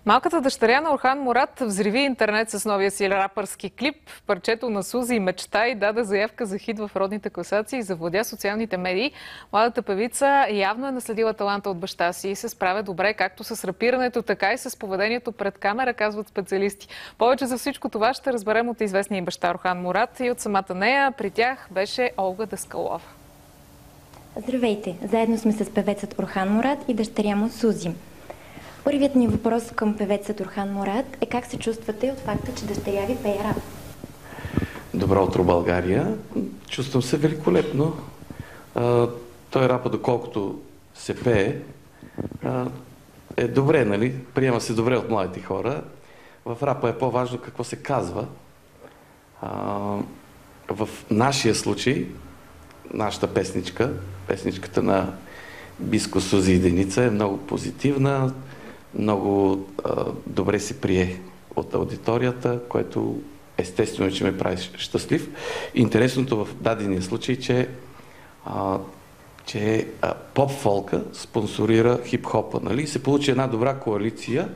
Малката дъщеря на Орхан Мурад взриви интернет с новия си рапърски клип. Парчето на Сузи мечта и даде заявка за хит в родните класации и завладя социалните медии. Младата певица явно е наследила таланта от баща си и се справя добре както с рапирането, така и с поведението пред камера, казват специалисти. Повече за всичко това ще разберем от известния баща Орхан Мурад и от самата нея. При тях беше Олга Даскалова. Здравейте! Заедно сме с певецът Орхан Мурад и дъщеря му Сузи. Първият ни въпрос към певецът Орхан Мурад е как се чувствате от факта, че дъщеря ви пее рап? Добро утро, България! Чувствам се великолепно. Той рапа, доколкото се пее, е добре, нали? Приема се добре от младите хора. В рапа е по-важно какво се казва. В нашия случай, нашата песничката на Биско, Сузи и Деница е много позитивна, много добре се прие от аудиторията, което естествено, че ме прави щастлив. Интересното в дадения случай, че поп-фолка спонсорира хип-хопа, нали? Се получи една добра коалиция,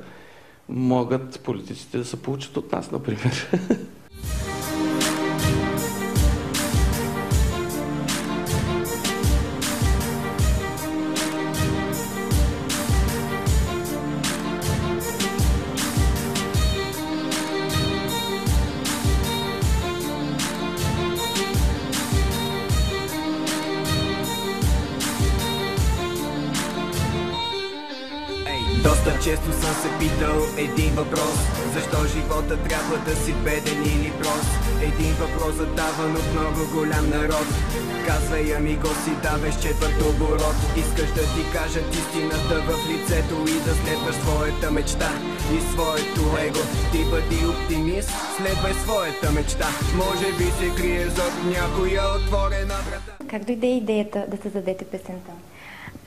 могат политиците да се получат от нас, например. Доста често съм се питал един въпрос: защо живота трябва да си беден или прост? Един въпрос задаван от много голям народ. Казвай, амиго, си даваш четвърт оборот. Искаш да ти кажат истината в лицето и да следваш своята мечта и своето его. Ти бъди оптимист, следвай своята мечта. Може би се крие зад някоя отворена врата. Как дойде идеята да създадете песента?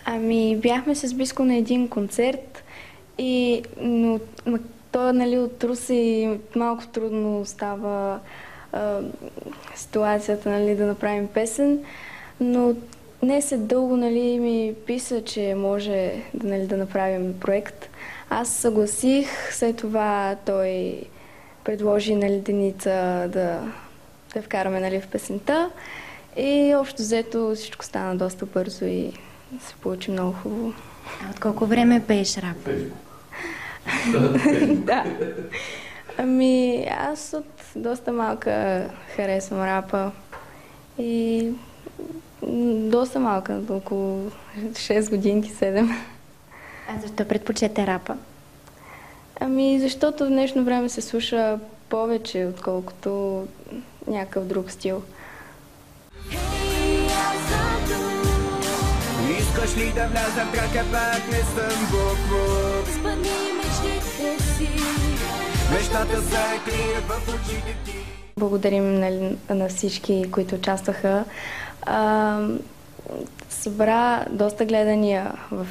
Ами, бяхме с Биско на един концерт, но той, нали, от Русе и малко трудно става ситуацията, нали, да направим песен, но не след дълго, нали, ми писа, че може, нали, да направим проект. Аз съгласих, след това той предложи, нали, Деница да вкараме, нали, в песента и общо взето всичко стана доста бързо и се получи много хубаво. А от колко време пееш рап? Да. Ами, аз от доста малка харесвам рапа и доста малка, около 6 годинки, 7. А защо предпочете рапа? Ами, защото в днешно време се слуша повече, отколкото някакъв друг стил. Искаш ли да вляза в крака, пак не съм букву. Спъни мечтите си. Мечтата се крие в очите ти. Благодарим, нали, на всички, които участваха. Събра доста гледания в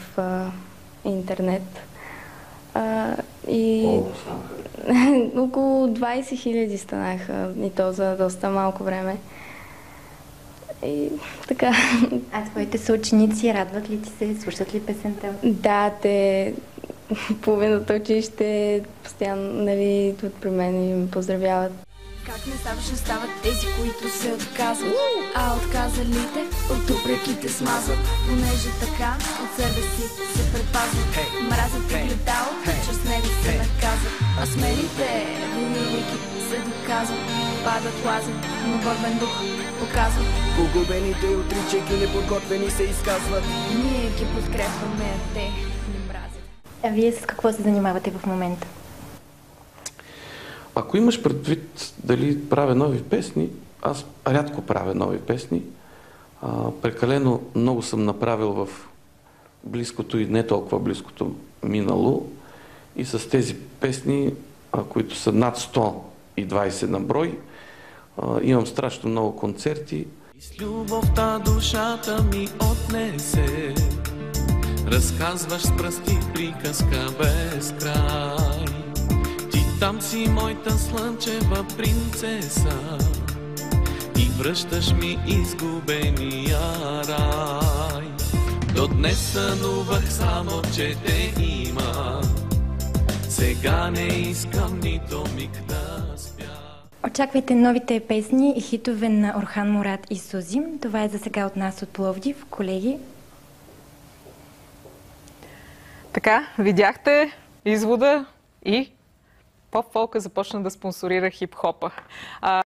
интернет. И около 20 000 станаха, и то за доста малко време. И така. А твоите съученици радват ли ти се? Слушат ли песента? Да, те половината училище постоянно, нали, идват при мен и ме поздравяват. Как не ставаш, не стават тези, които се отказват, а отказалите от упреките смазват, понеже така от себе си се предпазват. Мразят и гледалото, че с него се наказват, а смелите войники се доказват, падат, лазят, но борбен дух показват. Погубените и отричайки неподготвени се изказват. Ние ги подкрепваме, а те не мразят. А вие с какво се занимавате в момента? Ако имаш предвид дали правя нови песни, аз рядко правя нови песни. Прекалено много съм направил в близкото и не толкова близкото минало. И с тези песни, които са над 120 на брой, имам страшно много концерти. И с любовта душата ми отнесе, разказваш с пръсти приказка без край. Ти там си моята слънчева принцеса и връщаш ми изгубения рай. До днес сънувах само, че те има. Сега Сега не искам нито миг да спя. Очаквайте новите песни и хитове на Орхан Мурад и Сузи. Това е за сега от нас от Пловдив. Колеги, Така, видяхте извода и поп-фолка започна да спонсорира хип-хопа.